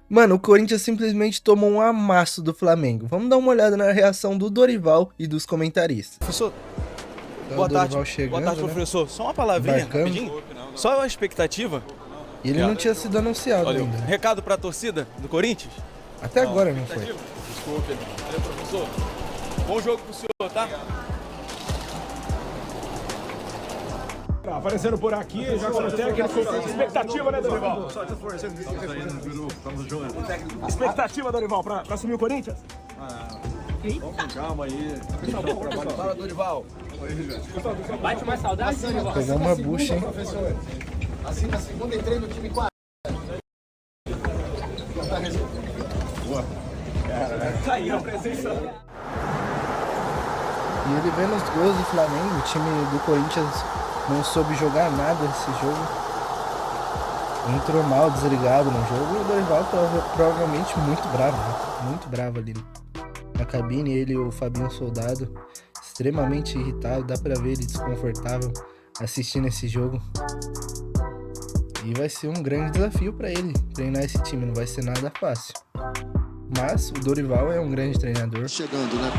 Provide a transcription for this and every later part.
Mano, o Corinthians simplesmente tomou um amasso do Flamengo. Vamos dar uma olhada na reação do Dorival e dos comentaristas. Professor, Então, boa o tarde. Dorival chegando, Boa tarde, né? professor. Só uma palavrinha, Embarcando. rapidinho. Só a expectativa. E ele não tinha sido anunciado Olha, ainda. recado pra torcida do Corinthians. Até agora não foi. Desculpe. Valeu, professor. Bom jogo pro senhor, tá? Aparecendo por aqui, já como técnico, expectativa, né, Dorival? Expectativa, Dorival, pra assumir o Corinthians? Vamos com calma aí. Fala, Dorival. Bate mais saudade, Dorival? Pegar uma bucha, hein? Assim, na segunda entrei no time 4. Tá aí a presença. E ele vendo os gols do Flamengo, o time do Corinthians não soube jogar nada esse jogo. Entrou mal, desligado no jogo. E o Dorival provavelmente muito bravo, né? Muito bravo ali na cabine. Ele e o Fabinho Soldado extremamente irritado. Dá pra ver ele desconfortável assistindo esse jogo. E vai ser um grande desafio pra ele treinar esse time. Não vai ser nada fácil. Mas o Dorival é um grande treinador. Chegando, né?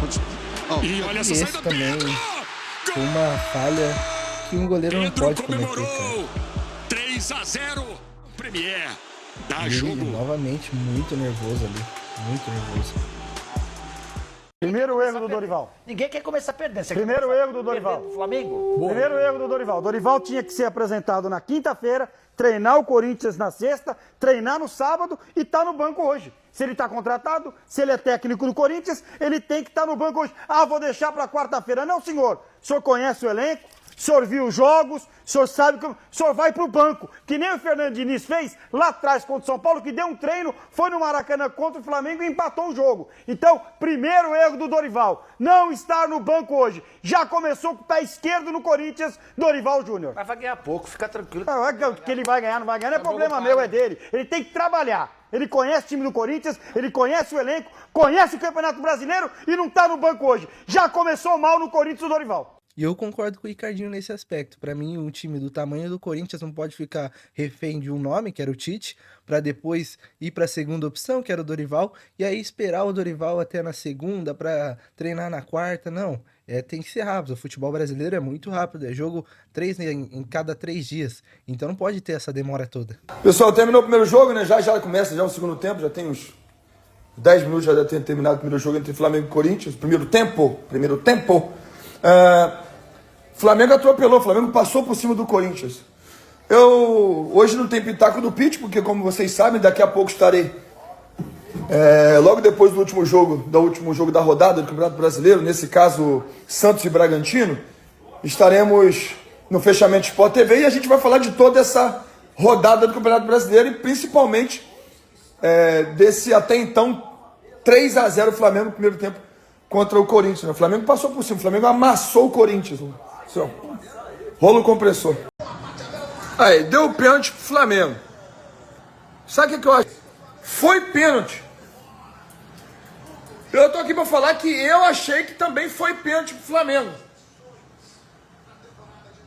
E olha E essa esse saída também Pedro! foi uma falha que um goleiro não Pedro pode cometer, cara. comemorou! 3-0, Premier. Dá Ele jogo. novamente muito nervoso ali. Muito nervoso. Primeiro erro do Dorival. Ninguém quer começar perdendo. Você Primeiro quer erro do Dorival. perder pro Flamengo? Primeiro erro do Dorival. Dorival tinha que ser apresentado na quinta-feira, treinar o Corinthians na sexta, treinar no sábado e tá no banco hoje. Se ele tá contratado, se ele é técnico do Corinthians, ele tem que estar no banco hoje. Ah, vou deixar para quarta-feira. Não, senhor. O senhor conhece o elenco, o senhor viu os jogos, o senhor sabe que o senhor vai pro banco. Que nem o Fernando Diniz fez lá atrás contra o São Paulo, que deu um treino, foi no Maracanã contra o Flamengo e empatou o jogo. Então, primeiro erro do Dorival, não estar no banco hoje. Já começou com o pé esquerdo no Corinthians, Dorival Júnior. Mas vai ganhar pouco, fica tranquilo. Que ele vai ganhar, não vai ganhar, não é problema meu, é dele. Ele tem que trabalhar. Ele conhece o time do Corinthians, ele conhece o elenco, conhece o Campeonato Brasileiro e não tá no banco hoje. Já começou mal no Corinthians o Dorival. E eu concordo com o Ricardinho nesse aspecto. Pra mim, um time do tamanho do Corinthians não pode ficar refém de um nome, que era o Tite, pra depois ir pra segunda opção, que era o Dorival, e aí esperar o Dorival até na segunda pra treinar na quarta. Não, tem que ser rápido. O futebol brasileiro é muito rápido, é jogo em cada 3 dias. Então não pode ter essa demora toda. Pessoal, terminou o primeiro jogo, né? Já começa já o segundo tempo, já tem uns 10 minutos já deve ter terminado o primeiro jogo entre Flamengo e Corinthians. Primeiro tempo. Flamengo atropelou, o Flamengo passou por cima do Corinthians. Hoje não tem pitaco do pitch, porque como vocês sabem, daqui a pouco estarei logo depois do último jogo da rodada do Campeonato Brasileiro, nesse caso Santos e Bragantino, estaremos no fechamento Sport TV e a gente vai falar de toda essa rodada do Campeonato Brasileiro e principalmente desse até então 3-0 Flamengo no primeiro tempo contra o Corinthians. Né? O Flamengo passou por cima, o Flamengo amassou o Corinthians. Rolo compressor. Aí, deu o pênalti pro Flamengo. Sabe o que eu acho? Foi pênalti. Eu tô aqui pra falar que eu achei que também foi pênalti pro Flamengo.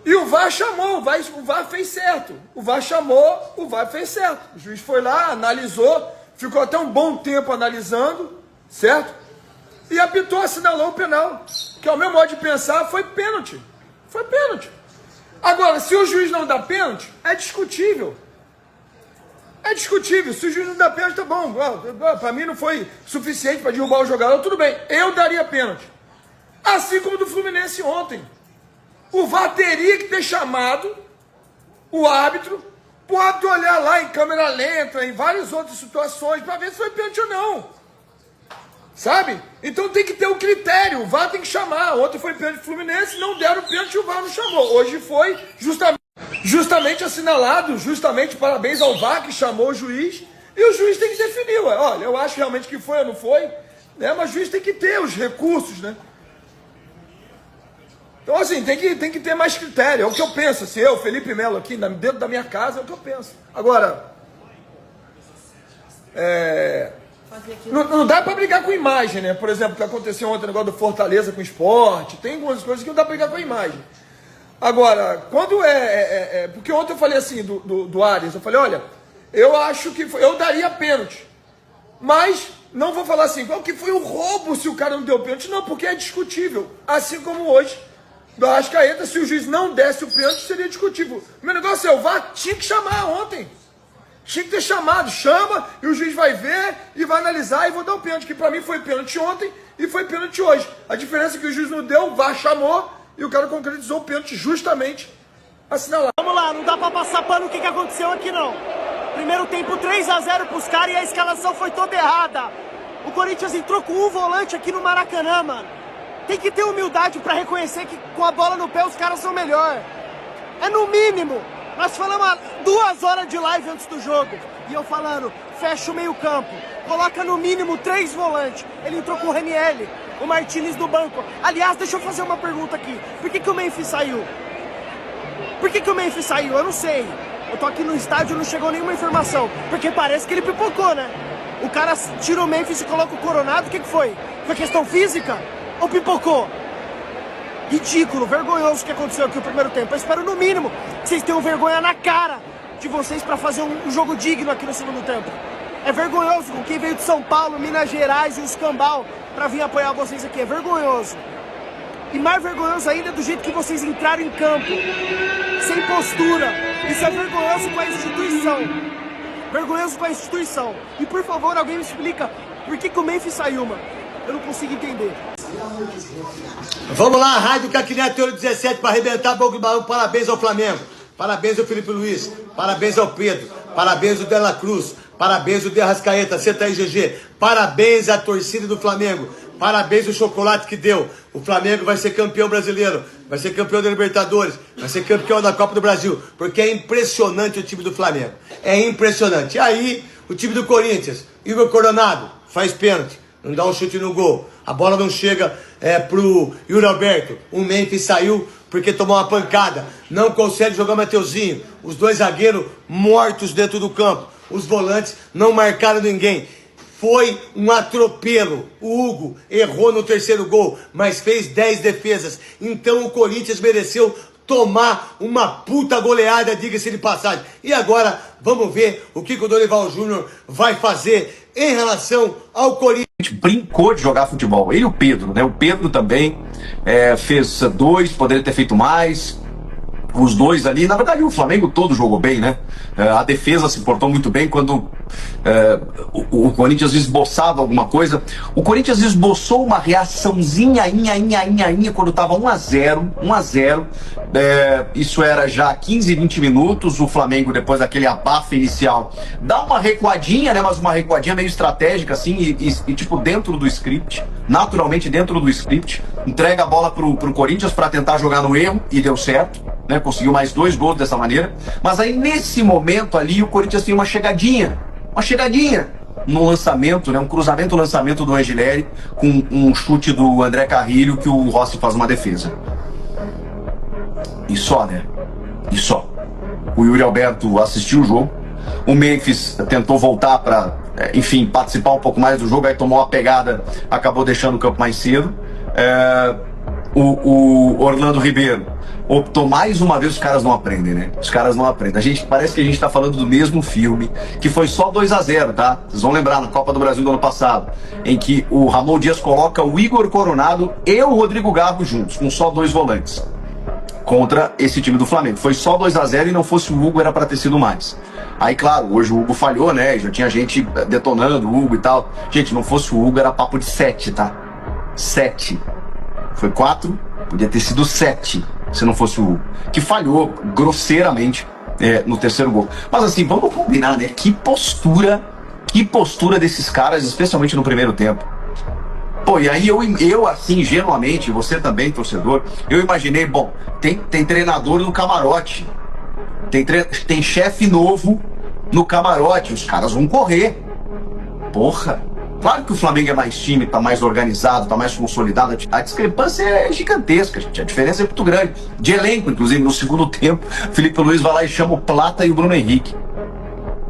E o VAR chamou, o VAR fez certo. O VAR chamou, o VAR fez certo. O juiz foi lá, analisou, ficou até um bom tempo analisando, certo? E apitou, assinalou o penal. Que ao meu modo de pensar, foi pênalti. Foi pênalti. Agora, se o juiz não dá pênalti, é discutível. É discutível. Se o juiz não dá pênalti, tá bom. Para mim não foi suficiente para derrubar o jogador, tudo bem. Eu daria pênalti. Assim como do Fluminense ontem. O VAR teria que ter chamado o árbitro, para o árbitro olhar lá em câmera lenta, em várias outras situações, para ver se foi pênalti ou não. Sabe? Então tem que ter um critério, o VAR tem que chamar. Ontem foi pênalti do Fluminense, não deram pênalti e o VAR não chamou. Hoje foi justamente assinalado, parabéns ao VAR que chamou o juiz, e o juiz tem que definir. Olha, eu acho realmente que foi ou não foi, né? Mas o juiz tem que ter os recursos, né? Então assim, tem que ter mais critério, é o que eu penso. Se eu, Felipe Melo, aqui dentro da minha casa, é o que eu penso. Agora, não dá pra brigar com imagem, né? Por exemplo, o que aconteceu ontem, o negócio do Fortaleza com o Sport, tem algumas coisas que não dá pra brigar com a imagem. Agora, quando porque ontem eu falei assim do Arias, eu falei, olha, eu acho que eu daria pênalti. Mas não vou falar assim, que foi um roubo se o cara não deu pênalti. Não, porque é discutível. Assim como hoje, do Arrascaeta, se o juiz não desse o pênalti, seria discutível. O meu negócio é, o VAR tinha que chamar ontem. Tinha que ter chamado. Chama e o juiz vai ver e vai analisar e vou dar o pênalti. Que pra mim foi pênalti ontem e foi pênalti hoje. A diferença é que o juiz não deu, o VAR chamou e o cara concretizou o pênalti justamente assinalado. Vamos lá, não dá pra passar pano o que aconteceu aqui não. Primeiro tempo 3-0 pros caras e a escalação foi toda errada. O Corinthians entrou com um volante aqui no Maracanã, mano. Tem que ter humildade pra reconhecer que com a bola no pé os caras são melhor. É no mínimo. Nós falamos 2 horas de live antes do jogo. E eu falando, fecha o meio campo. Coloca no mínimo 3 volantes. Ele entrou com o Ranieri, o Martinez do banco. Aliás, deixa eu fazer uma pergunta aqui. Por que o Memphis saiu? Por que o Memphis saiu? Eu não sei. Eu tô aqui no estádio e não chegou nenhuma informação. Porque parece que ele pipocou, né? O cara tira o Memphis e coloca o Coronado. O que foi? Foi questão física? Ou pipocou? Ridículo, vergonhoso o que aconteceu aqui no primeiro tempo. Eu espero no mínimo que vocês tenham vergonha na cara de vocês pra fazer um jogo digno aqui no segundo tempo. É vergonhoso com quem veio de São Paulo, Minas Gerais e os Cambal pra vir apoiar vocês aqui. É vergonhoso. E mais vergonhoso ainda é do jeito que vocês entraram em campo. Sem postura. Isso é vergonhoso com a instituição. Vergonhoso com a instituição. E por favor, alguém me explica por que o Memphis saiu, mano. Eu não consigo entender. Vamos lá, Rádio Caquineto 17 para arrebentar boca de balão. Parabéns ao Flamengo. Parabéns ao Felipe Luiz. Parabéns ao Pedro. Parabéns ao Dela Cruz. Parabéns ao De Arrascaeta. Senta aí, GG. Parabéns à torcida do Flamengo. Parabéns ao chocolate que deu. O Flamengo vai ser campeão brasileiro. Vai ser campeão da Libertadores. Vai ser campeão da Copa do Brasil. Porque é impressionante o time do Flamengo. É impressionante. E aí, o time do Corinthians. Igor Coronado faz pênalti. Não dá um chute no gol. A bola não chega pro Yuri Alberto. O Memphis saiu porque tomou uma pancada. Não consegue jogar o Mateuzinho. Os 2 zagueiros mortos dentro do campo. Os volantes não marcaram ninguém. Foi um atropelo. O Hugo errou no 3º gol, mas fez 10 defesas. Então o Corinthians mereceu tomar uma puta goleada, diga-se de passagem. E agora vamos ver o que o Dorival Júnior vai fazer em relação ao Corinthians. A gente brincou de jogar futebol. Ele e o Pedro, né? O Pedro também fez 2, poderia ter feito mais. Os 2 ali, na verdade o Flamengo todo jogou bem, né? A defesa se portou muito bem quando o Corinthians esboçava alguma coisa. O Corinthians esboçou uma reaçãozinha quando estava 1-0. Isso era já 15, 20 minutos. O Flamengo, depois daquele abafa inicial, dá uma recuadinha, né? Mas uma recuadinha meio estratégica, assim, e tipo dentro do script, naturalmente dentro do script. Entrega a bola pro Corinthians para tentar jogar no erro, e deu certo, né? Conseguiu mais 2 gols dessa maneira. Mas aí nesse momento ali o Corinthians tem uma chegadinha no lançamento, né? Um cruzamento-lançamento do Angileri com um chute do André Carrilho que o Rossi faz uma defesa. E só, né? E só. O Yuri Alberto assistiu o jogo. O Memphis tentou voltar para, enfim, participar um pouco mais do jogo. Aí tomou uma pegada, acabou deixando o campo mais cedo. O Orlando Ribeiro optou mais uma vez. Os caras não aprendem, né? Os caras não aprendem. Parece que a gente tá falando do mesmo filme, que foi só 2-0, tá? Vocês vão lembrar, na Copa do Brasil do ano passado, em que o Ramon Dias coloca o Igor Coronado e o Rodrigo Garro juntos, com só 2 volantes, contra esse time do Flamengo. Foi só 2-0 e não fosse o Hugo era pra ter sido mais. Aí, claro, hoje o Hugo falhou, né? Já tinha gente detonando o Hugo e tal. Gente, não fosse o Hugo era papo de 7, tá? 7. Foi 4, podia ter sido 7 se não fosse o Hugo, que falhou grosseiramente no 3º gol. Mas assim, vamos combinar, né? Que postura desses caras, especialmente no primeiro tempo. Pô, e aí eu assim, ingenuamente, você também, torcedor, eu imaginei, bom, tem treinador no camarote, tem chefe novo no camarote, os caras vão correr. Porra! Claro que o Flamengo é mais time, tá mais organizado, tá mais consolidado. A discrepância é gigantesca, gente. A diferença é muito grande. De elenco, inclusive, no segundo tempo, Felipe Luiz vai lá e chama o Plata e o Bruno Henrique.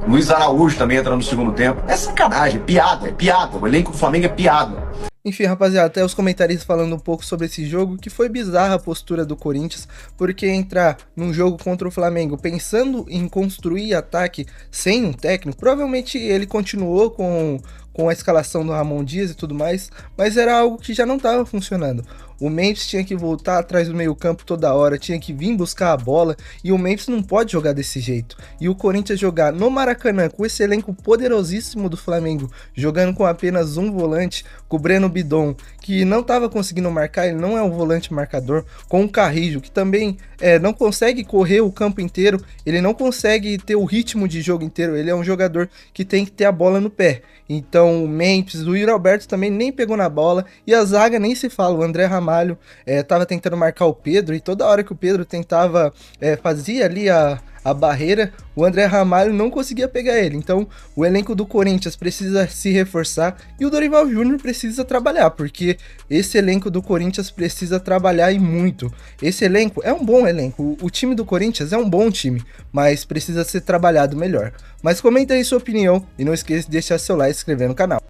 Luiz Araújo também entra no segundo tempo. É sacanagem, é piada. O elenco do Flamengo é piada. Enfim, rapaziada, até os comentaristas falando um pouco sobre esse jogo, que foi bizarra a postura do Corinthians, porque entrar num jogo contra o Flamengo pensando em construir ataque sem um técnico, provavelmente ele continuou com com a escalação do Ramon Dias e tudo mais, mas era algo que já não estava funcionando. O Memphis tinha que voltar atrás do meio campo toda hora, tinha que vir buscar a bola, e o Memphis não pode jogar desse jeito. E o Corinthians jogar no Maracanã com esse elenco poderosíssimo do Flamengo, jogando com apenas um volante, com o Breno Bidon, que não estava conseguindo marcar, ele não é um volante marcador, com o Carrijo, que também não consegue correr o campo inteiro, ele não consegue ter o ritmo de jogo inteiro, ele é um jogador que tem que ter a bola no pé. Então o Memphis, o Yuri Alberto também nem pegou na bola, e a zaga nem se fala, o André Ramalho tava tentando marcar o Pedro, e toda hora que o Pedro tentava, fazia ali a barreira, o André Ramalho não conseguia pegar ele. Então o elenco do Corinthians precisa se reforçar, e o Dorival Júnior precisa trabalhar, porque esse elenco do Corinthians precisa trabalhar e muito. Esse elenco é um bom elenco, o time do Corinthians é um bom time, mas precisa ser trabalhado melhor. Mas comenta aí sua opinião, e não esqueça de deixar seu like e se inscrever no canal.